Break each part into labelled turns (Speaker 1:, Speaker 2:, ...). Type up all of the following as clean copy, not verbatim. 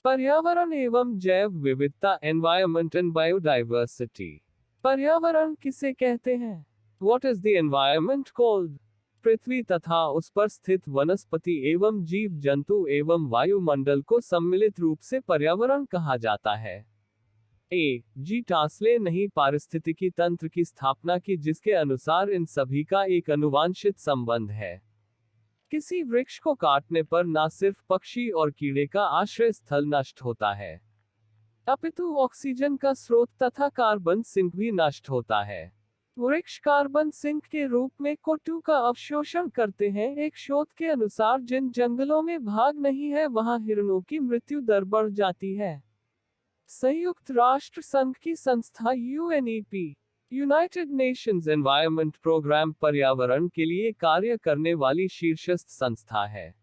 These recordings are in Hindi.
Speaker 1: पर्यावरण एवं जैव विविधता, एनवायरमेंट एंड बायोडाइवर्सिटी। पर्यावरण किसे कहते हैं? What is the environment called? पृथ्वी तथा उस पर स्थित वनस्पति एवं जीव जंतु एवं वायुमंडल को सम्मिलित रूप से पर्यावरण कहा जाता है। जी टास्ले नहीं पारिस्थितिकी तंत्र की स्थापना की जिसके अनुसार इन सभी का एक अनुवांशित संबंध है। किसी वृक्ष को काटने पर न सिर्फ पक्षी और कीड़े का आश्रय स्थल नष्ट होता है, अपितु ऑक्सीजन का स्रोत तथा कार्बन सिंक भी नष्ट होता है। वृक्ष कार्बन सिंक के रूप में CO2 का अवशोषण करते हैं। एक शोध के अनुसार जिन जंगलों में भाग नहीं है वहां हिरणों की मृत्यु दर बढ़ जाती है। संयुक्त राष्ट्र संघ की संस्था UNEP, United Nations Environment Programme, पर्यावरण के लिए कार्य करने वाली शीर्षस्थ संस्था है।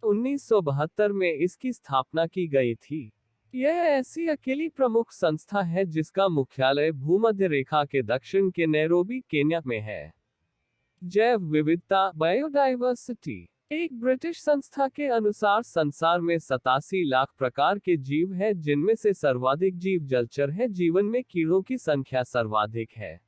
Speaker 1: 1972 में इसकी स्थापना की गई थी। यह ऐसी अकेली प्रमुख संस्था है जिसका मुख्यालय भूमध्य रेखा के दक्षिण के नैरोबी, केन्या में है। जैव विविधता, बायोडाइवर्सिटी। एक ब्रिटिश संस्था के अनुसार संसार में 87 लाख प्रकार के जीव हैं जिनमें से सर्वाधिक जीव जलचर है। जीवन में कीड़ों की संख्या सर्वाधिक है।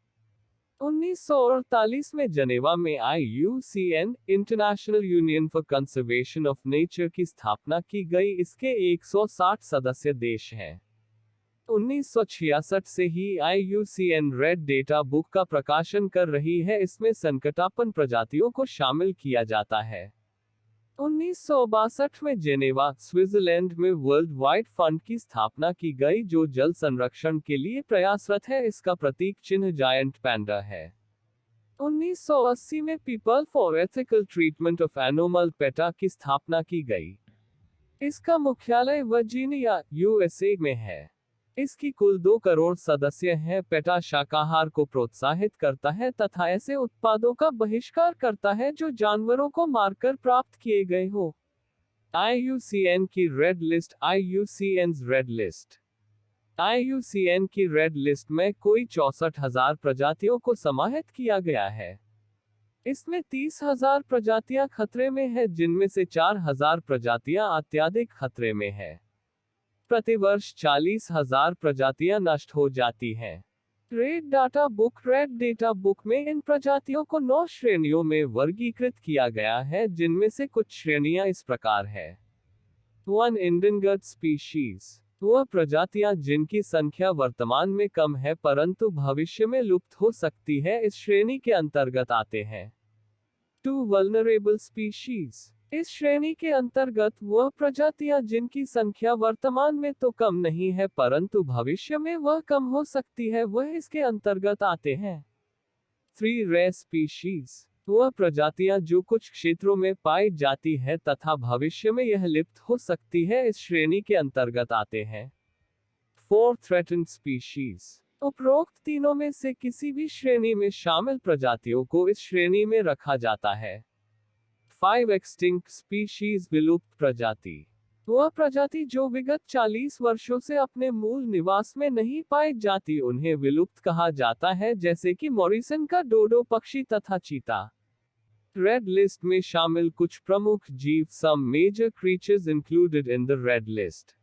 Speaker 1: 1948 में जनेवा में IUCN, international union for conservation of nature की स्थापना की गई। इसके 160 सदस्य देश हैं। 1966 से ही IUCN रेड डेटा बुक का प्रकाशन कर रही है। इसमें संकटापन्न प्रजातियों को शामिल किया जाता है। 1962 में जेनेवा, स्विट्जरलैंड में वर्ल्ड वाइड फंड की स्थापना की गई जो जल संरक्षण के लिए प्रयासरत है। इसका प्रतीक चिन्ह जायंट पैंडा है। 1980 में people for ethical treatment of animal PETA की स्थापना की गई। इसका मुख्यालय वर्जीनिया, USA में है। इसकी कुल 2 करोड़ सदस्य हैं। पेटा शाकाहार को प्रोत्साहित करता है तथा ऐसे उत्पादों का बहिष्कार करता है जो जानवरों को मारकर प्राप्त किए गए हो। IUCN की red list, IUCN's red list. IUCN की रेड लिस्ट में कोई 64,000 प्रजातियों को समाहित किया गया है। इसमें 30,000 प्रजातियां खतरे में है जिनमें से 4,000 प्रजातियां अत्यधिक खतरे में है। प्रतिवर्ष 40,000 प्रजातियां नष्ट हो जाती हैं। रेड डेटा बुक में इन प्रजातियों को 9 श्रेणियों में वर्गीकृत किया गया है जिनमें से कुछ श्रेणियां इस प्रकार है। 1. Endangered species, वह प्रजातियां जिनकी संख्या वर्तमान में कम है परंतु भविष्य में लुप्त हो सकती है, इस श्रेणी के अंतर्गत आते हैं। 2. Vulnerable species, इस श्रेणी के अंतर्गत वह प्रजातियां जिनकी संख्या वर्तमान में तो कम नहीं है परंतु भविष्य में वह कम हो सकती है, वह इसके अंतर्गत आते हैं। 3. Rare species, वह प्रजातियां जो कुछ क्षेत्रों में पाई जाती है तथा भविष्य में यह लिप्त हो सकती है, इस श्रेणी के अंतर्गत आते हैं। 4. Threatened species, उपरोक्त तीनों में से किसी भी श्रेणी में शामिल प्रजातियों को इस श्रेणी में रखा जाता है। 5. Extinct species, विलुप्त प्रजाति, वह प्रजाति जो विगत 40 वर्षों से अपने मूल निवास में नहीं पाई जाती, उन्हें विलुप्त कहा जाता है, जैसे कि मॉरिसन का डोडो पक्षी तथा चीता। रेड लिस्ट में शामिल कुछ प्रमुख जीव, some major creatures included in the red list: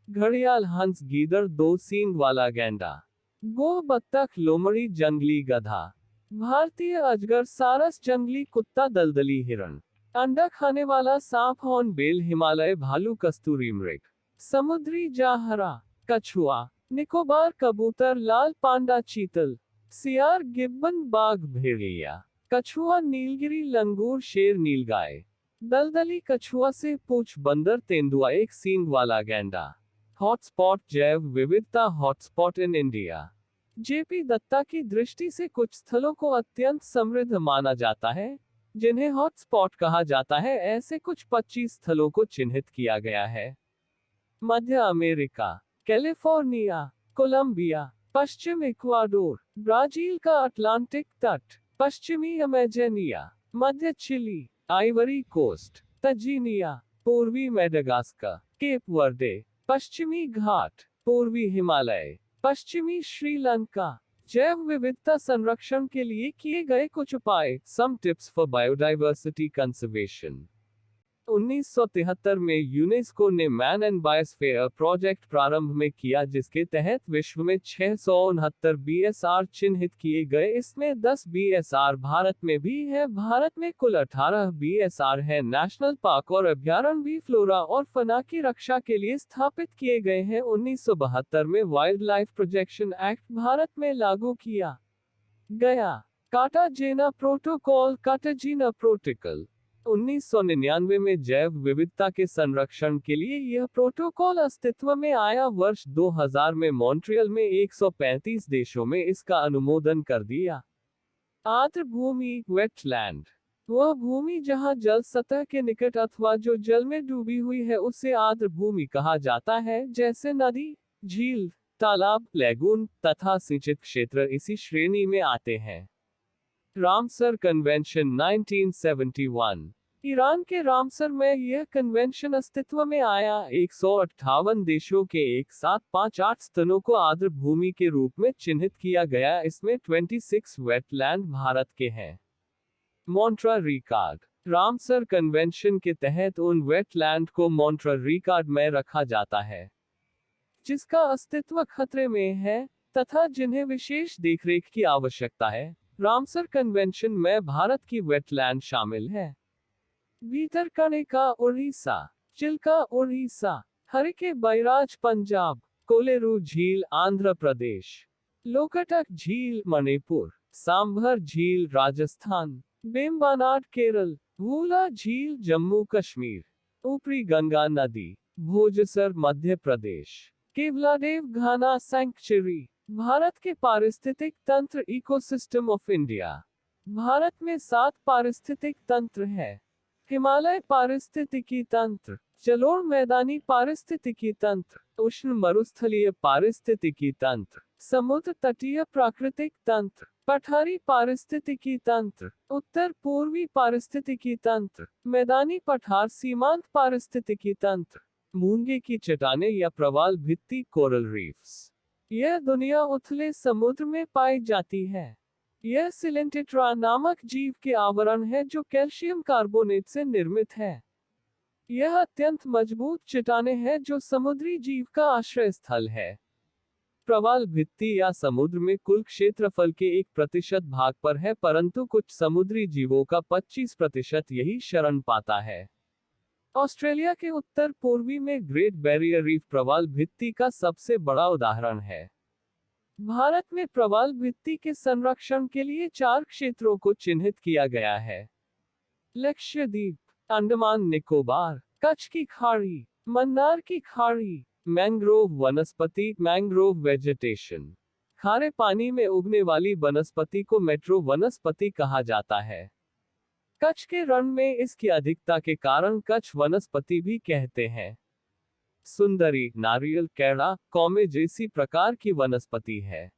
Speaker 1: घड़ियाल, हंस, गीदड़, 2 सींग वाला गैंडा, गो, बत्तख, लोमड़ी, जंगली गधा, भारतीय अजगर, सारस, जंगली कुत्ता, दलदली हिरण, अंडा खाने वाला सांप, हॉर्नबिल, हिमालय भालू, कस्तूरी मृग, समुद्री जाहरा, कछुआ, निकोबार कबूतर, लाल पांडा, चीतल, सियार, गिब्बन, बाघ, भेड़िया, कछुआ, नीलगिरी, लंगूर, शेर, नीलगाय, दलदली कछुआ से पूछ, बंदर, तेंदुआ, 1 सींग वाला गैंडा। हॉटस्पॉट, जैव विविधता hotspot in India. JP Datta की दृष्टि से कुछ स्थलों को अत्यंत समृद्ध माना जाता है जिन्हें हॉटस्पॉट कहा जाता है। ऐसे कुछ 25 स्थलों को चिन्हित किया गया है। मध्य अमेरिका, कैलिफोर्निया, कोलंबिया, पश्चिम इक्वाडोर, ब्राजील का अटलांटिक तट, पश्चिमी अमेजनिया, मध्य चिली, आइवरी कोस्ट, तंजानिया, पूर्वी मेडागास्कर, केप वर्डे, पश्चिमी घाट, पूर्वी हिमालय, पश्चिमी श्रीलंका। जैव विविधता संरक्षण के लिए किए गए कुछ उपाय, some tips for biodiversity conservation. 1973 में यूनेस्को ने मैन एंड बायोस्फीयर प्रोजेक्ट प्रारंभ में किया, जिसके तहत विश्व में 669 बीएसआर चिन्हित किए गए। इसमें 10 बीएसआर भारत में भी है। भारत में कुल 18 बीएसआर है। नेशनल पार्क और अभयारण्य भी फ्लोरा और फना की रक्षा के लिए स्थापित किए गए हैं। 1972 में wild life protection act Bharat में लागू किया गया। Cartagena protocol, कार्टाजीना protocol. 1999 में जैव विविधता के संरक्षण के लिए यह प्रोटोकॉल अस्तित्व में आया। वर्ष 2000 में मॉन्ट्रियल में 135 देशों में इसका अनुमोदन कर दिया। आर्द्र भूमि, वेटलैंड, वह भूमि जहां जल सतह के निकट अथवा जो जल में डूबी हुई है उसे आर्द्र भूमि कहा जाता है, जैसे नदी, झील, तालाब, लैगून तथा सिंचित क्षेत्र इसी श्रेणी में आते हैं। Ramsar convention 1971। ईरान के रामसर में यह कन्वेंशन अस्तित्व में आया। 158 देशों के एक साथ 5-8 स्तनों को आर्द्र भूमि के रूप में चिन्हित किया गया। इसमें 26 वेटलैंड भारत के हैं। मॉन्ट्रा रिकॉर्ड। रामसर कन्वेंशन के तहत उन वेटलैंड को मॉन्ट्रा रिकॉर्ड में रखा जाता है जिसका अस्तित्व खतरे में है तथा जिन्हें विशेष देखरेख की आवश्यकता है। रामसर कन्वेंशन में भारत की वेटलैंड शामिल है। भीतरकनिका उड़ीसा, चिल्का उड़ीसा, हरिके बैराज पंजाब, कोलेरू झील आंध्र प्रदेश, लोकटक झील मणिपुर, सांभर झील राजस्थान, बेम्बानाड केरल, भूला झील जम्मू कश्मीर, ऊपरी गंगा नदी, भोजसर मध्य प्रदेश, केवलादेव घाना सैंक्चुरी, भारत के पारिस्थितिक तंत्र इकोसिस्टम ऑफ इंडिया। भारत में 7 पारिस्थितिक तंत्र है। हिमालय पारिस्थितिकी तंत्र, जलोढ़ मैदानी पारिस्थितिकी तंत्र, उष्ण मरुस्थलीय पारिस्थितिकी तंत्र, समुद्र तटीय प्राकृतिक तंत्र, पठारी पारिस्थितिकी तंत्र, उत्तर पूर्वी पारिस्थितिकी तंत्र, मैदानी पठार सीमांत पारिस्थितिकी तंत्र, मूंगे की चट्टानें या प्रवाल भित्ति कोरल रीफ्स। यह दुनिया उथले समुद्र में पाई जाती है। यह सिलेंटेट्रा नामक जीव के आवरण है जो कैल्शियम कार्बोनेट से निर्मित है। यह अत्यंत मजबूत चट्टानें है जो समुद्री जीव का आश्रय स्थल है। प्रवाल भित्ति या समुद्र में कुल क्षेत्रफल के 1% भाग पर है, परंतु कुछ समुद्री जीवों का 25% यही शरण पाता है। ऑस्ट्रेलिया के उत्तर पूर्वी में ग्रेट बैरियर रीफ प्रवाल भित्ति का सबसे बड़ा उदाहरण है। भारत में प्रवाल भित्ति के संरक्षण के लिए 4 क्षेत्रों को चिन्हित किया गया है। लक्षद्वीप, अंडमान निकोबार, कच्छ की खाड़ी, मन्नार की खाड़ी, मैंग्रोव वनस्पति, मैंग्रोव वेजिटेशन। खारे पानी में उगने वाली वनस्पति को मेट्रो वनस्पति कहा जाता है। कच्छ के रण में इसकी अधिकता के कारण कच्छ वनस्पति भी कहते हैं। सुंदरी, नारियल, कैड़ा, कौमे जैसी प्रकार की वनस्पति है।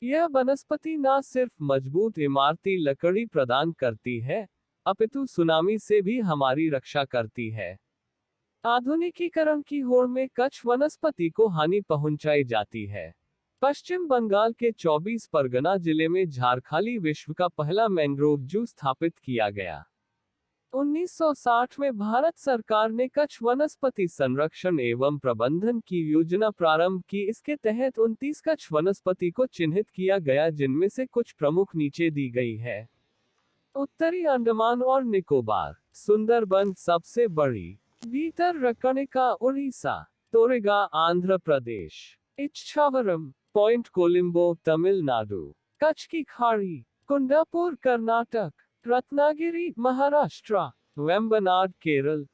Speaker 1: यह वनस्पति न सिर्फ मजबूत इमारती लकड़ी प्रदान करती है, अपितु सुनामी से भी हमारी रक्षा करती है। आधुनिकीकरण की होड़ में कच्छ वनस्पति को हानि पहुंचाई जाती है। पश्चिम बंगाल के 24 परगना जिले में झारखाली विश्व का पहला मैंग्रोव जू स्थापित किया गया। 1960 में भारत सरकार ने कच्छ वनस्पति संरक्षण एवं प्रबंधन की योजना प्रारंभ की। इसके तहत 29 कच्छ वनस्पति को चिन्हित किया गया, जिनमें से कुछ प्रमुख नीचे दी गई है। उत्तरी अंडमान और निकोबार, सुंदरबन सबसे बड़ी, भीतरकनिका उड़ीसा, तोरेगा आंध्र प्रदेश, इच्छावरम, पॉइंट कोलिम्बो तमिलनाडु, कच्छ की खाड़ी, कुंडापुर कर्नाटक, रत्नागिरी महाराष्ट्र, वेम्बनाड केरल,